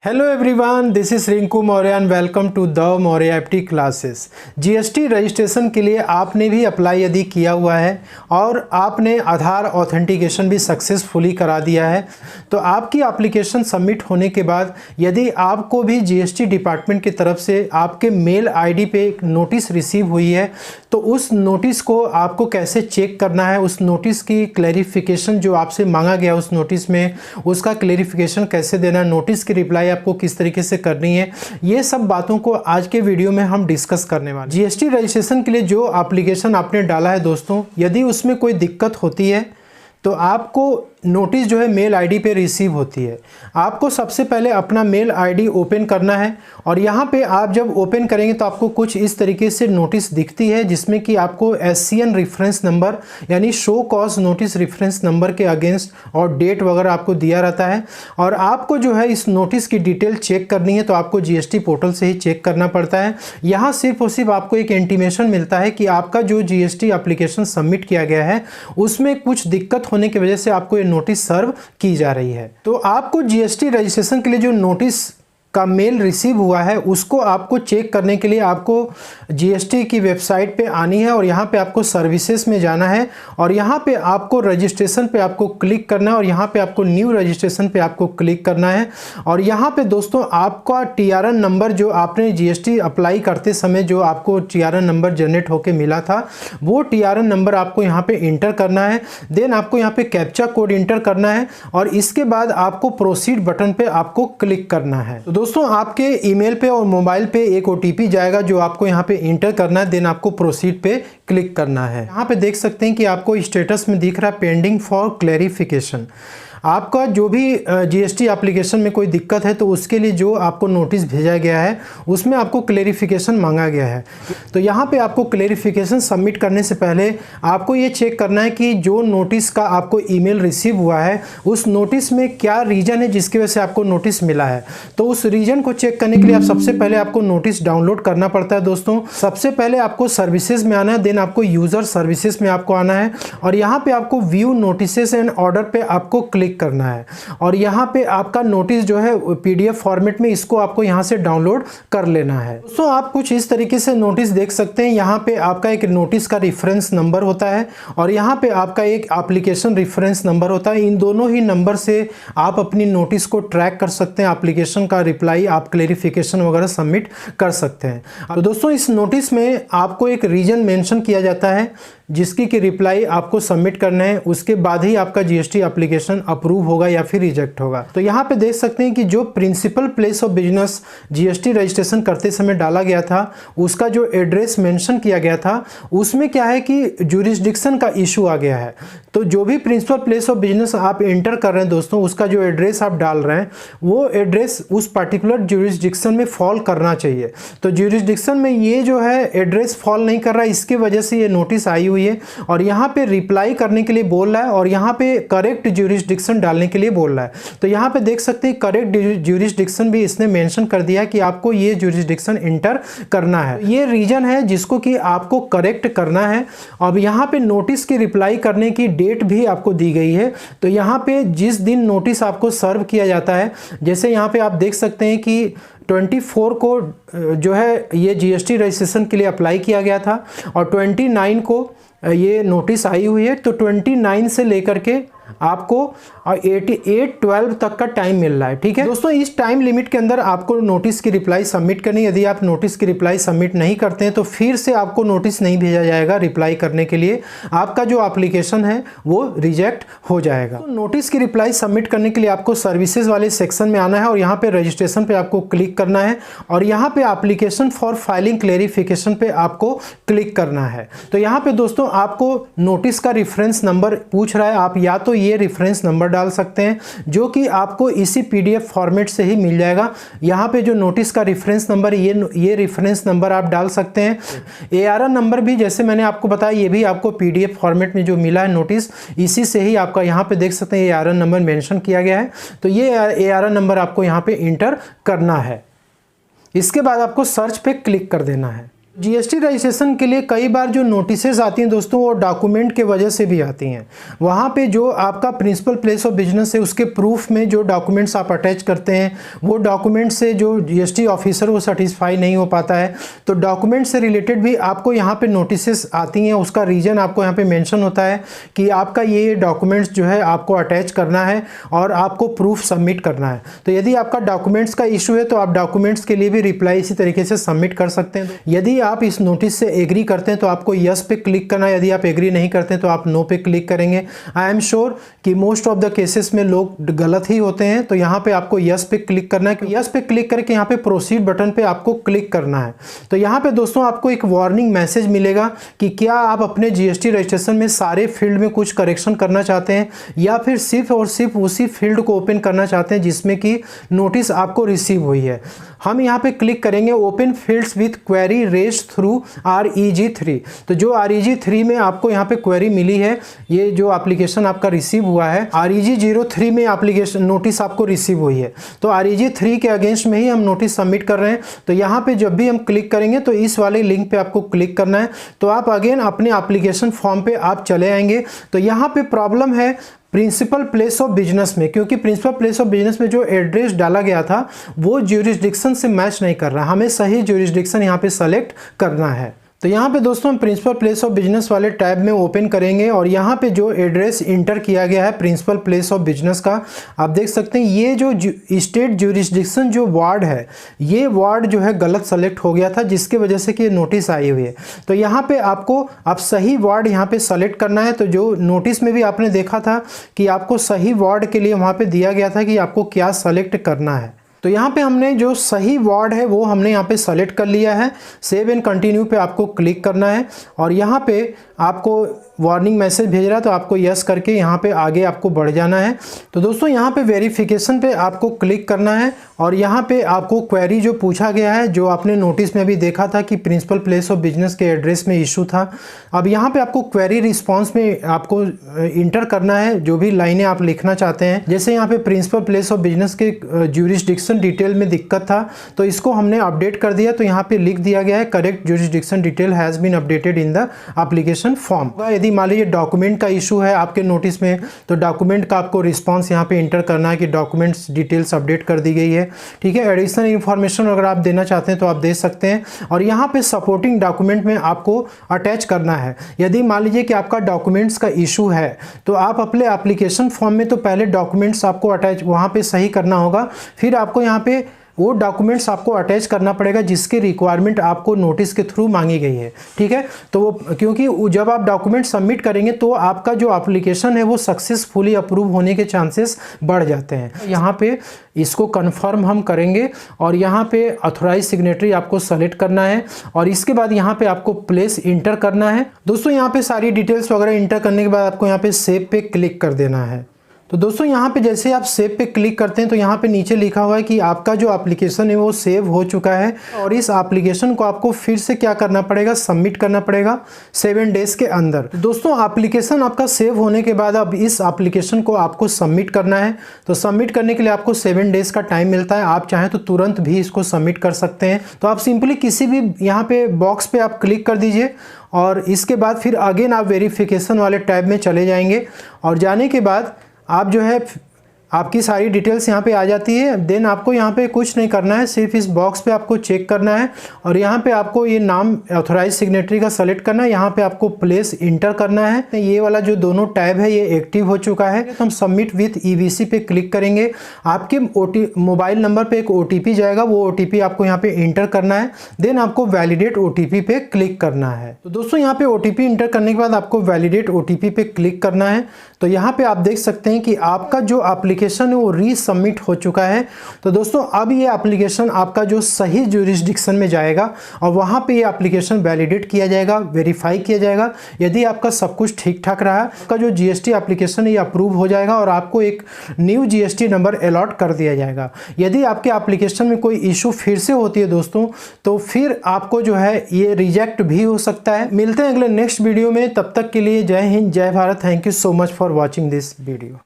Hello everyone, this is Rinku Maurya and welcome to the Maurya FT classes. GST registration के लिए आपने भी अप्लाई यदि किया हुआ है और आपने आधार ऑथेंटिकेशन भी सक्सेसफुली करा दिया है, तो आपकी एप्लीकेशन सबमिट होने के बाद यदि आपको भी जीएसटी डिपार्टमेंट की तरफ से आपके मेल आईडी पे एक नोटिस रिसीव हुई है, तो उस नोटिस को आपको कैसे चेक करना है, उस नोटिस की क्लैरिफिकेशन जो आपसे मांगा गया उस नोटिस में, उसका क्लैरिफिकेशन कैसे देना, नोटिस की रिप्लाई आपको किस तरीके से करनी है, ये सब बातों को आज के वीडियो में हम डिस्कस करने वाले हैं। जीएसटी रजिस्ट्रेशन के लिए जो एप्लीकेशन आपने डाला है दोस्तों, यदि उसमें कोई दिक्कत होती है तो आपको नोटिस जो है मेल आईडी पे रिसीव होती है। आपको सबसे पहले अपना मेल आईडी ओपन करना है और यहाँ पे आप जब ओपन करेंगे तो आपको कुछ इस तरीके से नोटिस दिखती है, जिसमें कि आपको एससीएन रेफरेंस नंबर यानी show cause notice reference number के अगेंस्ट और डेट वगैरह आपको दिया रहता है। और आपको जो है इस नोटिस की डिटेल चेक करनी है तो आपको जीएसटी पोर्टल से ही चेक करना पड़ता है। यहाँ सिर्फ और सिर्फ आपको एक इंटीमेशन मिलता है कि आपका जो जीएसटी एप्लीकेशन सबमिट किया गया है उसमें कुछ दिक्कत होने की वजह से आपको ये नोटिस सर्व की जा रही है। तो आपको जीएसटी रजिस्ट्रेशन के लिए जो नोटिस का मेल रिसीव हुआ है उसको आपको चेक करने के लिए आपको जीएसटी की वेबसाइट पे आनी है और यहाँ पे आपको सर्विसेज में जाना है और यहाँ पे आपको रजिस्ट्रेशन पे आपको क्लिक करना है और यहाँ पे आपको न्यू रजिस्ट्रेशन पे आपको क्लिक करना है। और यहाँ पे दोस्तों आपका टीआरएन नंबर जो आपने जीएसटी अप्लाई करते समय जो आपको टीआरएन नंबर जनरेट होकर मिला था, वो टीआरएन नंबर आपको यहाँ पे इंटर करना है। देन आपको यहाँ पे कैप्चा कोड इंटर करना है और इसके बाद आपको प्रोसीड बटन पे आपको क्लिक करना है। तो दोस्तों आपके ईमेल पे और मोबाइल पे एक ओटीपी जाएगा जो आपको यहाँ पे इंटर करना है। देन आपको प्रोसीड पे क्लिक करना है। यहाँ पे देख सकते हैं कि आपको स्टेटस में दिख रहा है पेंडिंग फॉर क्लैरिफिकेशन। आपका जो भी जीएसटी एप्लीकेशन में कोई दिक्कत है तो उसके लिए जो आपको नोटिस भेजा गया है उसमें आपको क्लैरिफिकेशन मांगा गया है। तो यहाँ पे आपको क्लैरिफिकेशन सबमिट करने से पहले आपको ये चेक करना है कि जो नोटिस का आपको ईमेल रिसीव हुआ है उस नोटिस में क्या रीज़न है जिसकी वजह से आपको नोटिस मिला है। तो उस रीज़न को चेक करने के लिए आप सबसे पहले आपको नोटिस डाउनलोड करना पड़ता है दोस्तों। सबसे पहले आपको सर्विसेज में आना है, देन आपको यूज़र सर्विसेज में आपको आना है और यहाँ पर आपको व्यू नोटिसेस एंड ऑर्डर पर आपको क्लिक करना है और यहाँ पे आपका नोटिस जो है पीडीएफ फॉर्मेट में इसको आपको यहाँ से डाउनलोड कर लेना है। दोस्तों आप कुछ इस तरीके से नोटिस देख सकते हैं। यहाँ पे आपका एक नोटिस का रेफरेंस नंबर होता है और यहाँ पे आपका एक एप्लीकेशन रेफरेंस नंबर होता है। इन दोनों ही नंबर से आप अपनी नोटिस को ट्रैक कर सकते हैं, एप्लीकेशन का रिप्लाई आप क्लैरिफिकेशन वगैरह सबमिट कर सकते हैं। तो दोस्तों इस नोटिस में आपको एक रीजन मेंशन किया जाता है जिसकी की रिप्लाई आपको सबमिट करना है, उसके बाद ही आपका जीएसटी एप्लीकेशन अप्रूव होगा या फिर रिजेक्ट होगा। तो यहाँ पे देख सकते हैं कि जो principal place of business GST registration करते समय डाला गया था उसका जो एड्रेस मेंशन किया गया था उसमें क्या है कि ज्यूरिसडिक्शन का इशू आ गया है। तो जो भी प्रिंसिपल प्लेस ऑफ बिजनेस आप एंटर कर रहे हैं दोस्तों, उसका जो एड्रेस आप डाल रहे हैं वो एड्रेस उस पर्टिकुलर ज्यूरिसडिक्शन में फॉल करना चाहिए। तो ज्यूरिसडिक्शन में ये जो है एड्रेस फॉल नहीं कर रहा है, इसकी वजह से ये नोटिस आई हुई है और यहाँ पे रिप्लाई करने के लिए बोल रहा है और यहाँ पे करेक्ट ज्यूरिसडिक्शन डालने के लिए बोल रहा है। तो यहाँ पे देख सकते हैं करेक्ट ज्यूरिसडिक्शन भी इसने मेंशन कर दिया कि आपको ये ज्यूरिसडिक्शन इंटर करना है। ये रीजन है जिसको कि आपको करेक्ट करना है। अब यहाँ पे नोटिस की रिप्लाई करने की डेट भी आपको दी गई है। तो यहाँ पे जिस दिन नोटिस आपको सर्व किया जाता है, जैसे यहाँ पे आप देख सकते हैं कि 24 को जो है ये जीएसटी रजिस्ट्रेशन के लिए अप्लाई किया गया था और 29 को ये नोटिस आई हुई है। तो 29 से लेकर के आपको 88/12 तक का टाइम मिल रहा है। ठीक है दोस्तों, इस टाइम लिमिट के अंदर आपको नोटिस की रिप्लाई सबमिट करनी। यदि आप नोटिस की रिप्लाई सबमिट नहीं करते हैं तो फिर से आपको नोटिस नहीं भेजा जाएगा रिप्लाई करने के लिए, आपका जो एप्लीकेशन है वो रिजेक्ट हो जाएगा। तो नोटिस की रिप्लाई सबमिट करने के लिए आपको सर्विसेज वाले सेक्शन में आना है और यहाँ पे रजिस्ट्रेशन पे आपको क्लिक करना है और यहाँ पे एप्लीकेशन फॉर फाइलिंग क्लैरिफिकेशन पे आपको क्लिक करना है। तो यहाँ पे दोस्तों आपको नोटिस का रेफरेंस नंबर पूछ रहा है, आप या तो ये रेफरेंस नंबर डाल सकते हैं जो कि आपको इसी पीडीएफ फॉर्मेट से ही मिल जाएगा। यहाँ पे जो नोटिस का रेफरेंस नंबर ये रेफरेंस नंबर आप डाल सकते हैं। एआरएन नंबर भी जैसे मैंने आपको बताया ये भी आपको पीडीएफ फॉर्मेट में जो मिला है नोटिस, इसी से ही आपका यहाँ पे देख सकते हैं एआरएन नंबर मेंशन किया गया है। तो ये एआरएन नंबर आपको यहाँ पे इंटर करना है। इसके बाद आपको सर्च पे क्लिक कर देना है। जीएसटी रजिस्ट्रेशन के लिए कई बार जो नोटिसेस आती हैं दोस्तों, वो डॉक्यूमेंट के वजह से भी आती हैं। वहाँ पे जो आपका प्रिंसिपल प्लेस ऑफ बिजनेस है, उसके प्रूफ में जो डॉक्यूमेंट्स आप अटैच करते हैं, वो डॉक्यूमेंट से जो जीएसटी ऑफिसर वो सेटिस्फाई नहीं हो पाता है, तो डॉक्यूमेंट से रिलेटेड भी आपको यहाँ पे नोटिसेस आती हैं। उसका रीज़न आपको यहाँ पे मेंशन होता है कि आपका ये डॉक्यूमेंट्स जो है आपको अटैच करना है और आपको प्रूफ सबमिट करना है। तो यदि आपका डॉक्यूमेंट्स का इशू है तो आप डॉक्यूमेंट्स के लिए भी रिप्लाई इसी तरीके से सबमिट कर सकते हैं। यदि आप इस नोटिस से एग्री करते हैं तो आपको यस पे क्लिक करना है, यदि आप एग्री नहीं करते हैं तो आप नो पे क्लिक करेंगे। आई एम श्योर कि मोस्ट ऑफ द केसेस में लोग गलत ही होते हैं, तो यहाँ पे आपको यस पे क्लिक करना है। यस पे क्लिक करके यहाँ पे प्रोसीड बटन पे आपको क्लिक करना है। तो यहाँ पे दोस्तों आपको एक वार्निंग मैसेज मिलेगा कि क्या आप अपने जीएसटी रजिस्ट्रेशन में सारे फील्ड में कुछ करेक्शन करना चाहते हैं या फिर सिर्फ और सिर्फ उसी फील्ड को ओपन करना चाहते हैं जिसमें कि नोटिस आपको रिसीव हुई है। हम यहाँ पे क्लिक करेंगे open fields with query raised through REG3। तो जो REG3 में आपको यहाँ पे क्वेरी मिली है, ये जो एप्लीकेशन आपका रिसीव हुआ है, REG03 में एप्लीकेशन नोटिस आपको रिसीव हुई है, तो REG3 के अगेंस्ट में ही हम नोटिस सबमिट कर रहे हैं। तो यहाँ पे जब भी हम क्लिक करेंगे तो इस वाले लिंक पे आपको क्लिक करना है। तो आप अगेन अपने एप्लीकेशन फॉर्म पे आप चले आएंगे। तो यहाँ पे प्रॉब्लम है प्रिंसिपल प्लेस ऑफ बिजनेस में, क्योंकि प्रिंसिपल प्लेस ऑफ बिजनेस में जो एड्रेस डाला गया था वो ज्यूरिसडिक्शन से मैच नहीं कर रहा। हमें सही ज्यूरिसडिक्शन यहाँ पे सेलेक्ट करना है। तो यहाँ पे दोस्तों हम प्रिंसिपल प्लेस ऑफ बिजनेस वाले टैब में ओपन करेंगे और यहाँ पे जो एड्रेस इंटर किया गया है प्रिंसिपल प्लेस ऑफ बिजनेस का, आप देख सकते हैं ये जो स्टेट ज्यूरिसडिक्शन जो वार्ड है, ये वार्ड जो है गलत सेलेक्ट हो गया था, जिसके वजह से कि नोटिस आई हुई है। तो यहाँ पे आपको आप सही वार्ड यहाँ पे सेलेक्ट करना है। तो जो नोटिस में भी आपने देखा था कि आपको सही वार्ड के लिए वहाँ पे दिया गया था कि आपको क्या सेलेक्ट करना है। तो यहाँ पे हमने जो सही वार्ड है वो हमने यहाँ पे सेलेक्ट कर लिया है। सेव एंड कंटिन्यू पे आपको क्लिक करना है और यहाँ पे आपको वार्निंग मैसेज भेज रहा है, तो आपको यस करके यहाँ पे आगे आपको बढ़ जाना है। तो दोस्तों यहाँ पे वेरिफिकेशन पे आपको क्लिक करना है और यहाँ पे आपको क्वेरी जो पूछा गया है, जो आपने नोटिस में भी देखा था कि प्रिंसिपल प्लेस ऑफ बिजनेस के एड्रेस में इशू था, अब यहाँ पे आपको क्वेरी रिस्पॉन्स में आपको इंटर करना है जो भी लाइनें आप लिखना चाहते हैं। जैसे यहाँ पे प्रिंसिपल प्लेस ऑफ बिजनेस के ज्यूरिसडिक्शन डिटेल में दिक्कत था, तो इसको हमने अपडेट कर दिया। तो यहाँ पे लिख दिया गया है correct jurisdiction detail has been updated in the application form. यदि मान लीजिए डॉक्यूमेंट का इशू है आपके नोटिस में, तो डॉक्यूमेंट का आपको रिस्पांस यहाँ पे इंटर करना है कि डॉक्यूमेंट्स डिटेल्स अपडेट कर दी गई है। ठीक है, एडिशनल इन्फॉर्मेशन अगर आप देना चाहते हैं तो आप दे सकते हैं। और यहाँ पे सपोर्टिंग डॉक्यूमेंट में आपको अटैच करना है। यदि मान लीजिए कि आपका डॉक्यूमेंट्स का इशू है तो आप अपने एप्लीकेशन फॉर्म में तो पहले डॉक्यूमेंट्स आपको अटैच वहाँ पे सही करना होगा, फिर आपको यहाँ पे वो डॉक्यूमेंट्स आपको अटैच करना पड़ेगा जिसकी रिक्वायरमेंट आपको नोटिस के थ्रू मांगी गई है। ठीक है, तो वो क्योंकि जब आप डॉक्यूमेंट सबमिट करेंगे तो आपका जो एप्लीकेशन है वो सक्सेसफुली अप्रूव होने के चांसेस बढ़ जाते हैं। यहाँ पे इसको कंफर्म हम करेंगे और यहाँ पे ऑथराइज सिग्नेटरी आपको सेलेक्ट करना है और इसके बाद यहाँ पे आपको प्लेस इंटर करना है। दोस्तों यहाँ पे सारी डिटेल्स वगैरह इंटर करने के बाद आपको यहाँ पे सेव पे क्लिक कर देना है। तो दोस्तों यहाँ पे जैसे आप सेव पे क्लिक करते हैं तो यहाँ पे नीचे लिखा हुआ है कि आपका जो एप्लीकेशन है वो सेव हो चुका है और इस एप्लीकेशन को आपको फिर से क्या करना पड़ेगा, सबमिट करना पड़ेगा 7 डेज के अंदर। तो दोस्तों एप्लीकेशन आपका सेव होने के बाद अब इस एप्लीकेशन को आपको सबमिट करना है। तो सबमिट करने के लिए आपको 7 डेज का टाइम मिलता है। आप चाहें तो तुरंत भी इसको सबमिट कर सकते हैं। तो आप सिंपली किसी भी यहाँ पे बॉक्स पे आप क्लिक कर दीजिए और इसके बाद फिर अगेन आप वेरिफिकेशन वाले टैब में चले जाएंगे और जाने के बाद आप जो है आपकी सारी डिटेल्स यहाँ पे आ जाती है। देन आपको यहाँ पे कुछ नहीं करना है, सिर्फ इस बॉक्स पे आपको चेक करना है और यहाँ पे आपको ये नाम ऑथराइज सिग्नेटरी का सेलेक्ट करना है। यहाँ पे आपको प्लेस इंटर करना है। ये वाला जो दोनों टैब है ये एक्टिव हो चुका है। तो हम सबमिट विथ EVC पे क्लिक करेंगे। आपके मोबाइल नंबर पे एक OTP जाएगा, वो OTP आपको यहाँ पे इंटर करना है। देन आपको वैलिडेट OTP पे क्लिक करना है। तो दोस्तों यहाँ पे OTP इंटर करने के बाद आपको वैलिडेट OTP पे क्लिक करना है। तो यहाँ पे आप देख सकते हैं कि आपका जो एप्लीकेशन है वो रीसबमिट हो चुका है। तो दोस्तों अब ये एप्लीकेशन आपका जो सही ज्यूरिसडिक्शन में जाएगा और वहाँ पे ये एप्लीकेशन वैलिडेट किया जाएगा, वेरीफाई किया जाएगा। यदि आपका सब कुछ ठीक ठाक रहा, आपका जो GST एप्लीकेशन है ये अप्रूव हो जाएगा और आपको एक न्यू GST नंबर अलॉट कर दिया जाएगा। यदि आपके एप्लीकेशन में कोई इशू फिर से होती है दोस्तों, तो फिर आपको जो है ये रिजेक्ट भी हो सकता है। मिलते हैं अगले नेक्स्ट वीडियो में, तब तक के लिए जय हिंद, जय Bharat. Thank you so much for watching this video.